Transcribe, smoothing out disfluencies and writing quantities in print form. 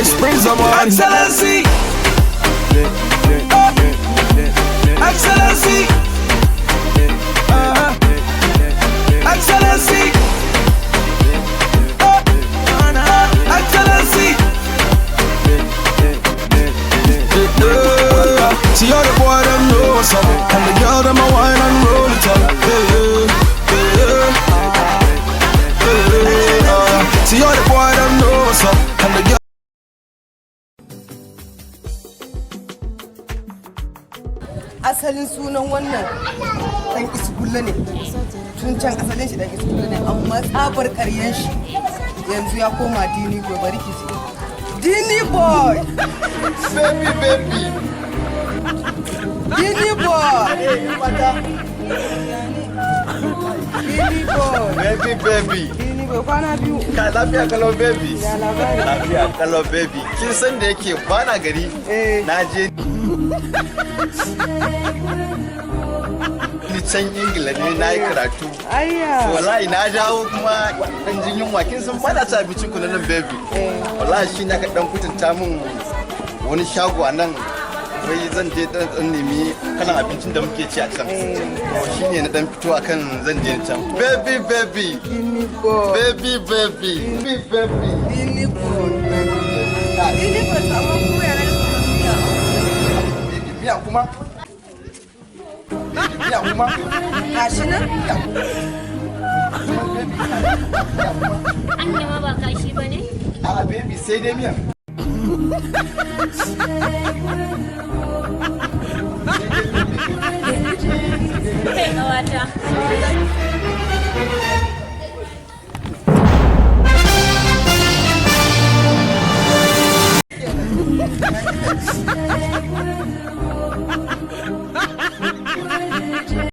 like springs of wine. Excellency, Excellency, Excellency, Excellency. See all the boy them know what's up, and the girl them a wine and roll it up. See all the boy them know what's up, and the girl. Asalin sunan wannan ɗan isgulla ne, tun can asalin shi ɗan isgulla ne, amma tsabar ƙaryen shi yanzu ya koma dini boy. Bari ki ji dini boy, baby dini boy, dini boy, dini boy, kwana biyu. ka lafiya kalau baby Ya labari. lafiya kalau baby kin san da yake bana gari na je ni can ingila ne na yi karatu Ayya. wallahi na dawo kuma dan jin yunwa kin san bana ta abincin ku na nan baby wallahi shi na ka dan kutunta min wani shago a nan wai zan je dan nemi kalan abincin da muke ci a can shi ne na dan fito akan zan je can baby Dini boy. baby Dini boy. Dini boy, sama ku ya na duniya. miya kuma miya kuma Gashi nan? An ma ba kashi ba ne? a baby sai dai miya Kai kawata.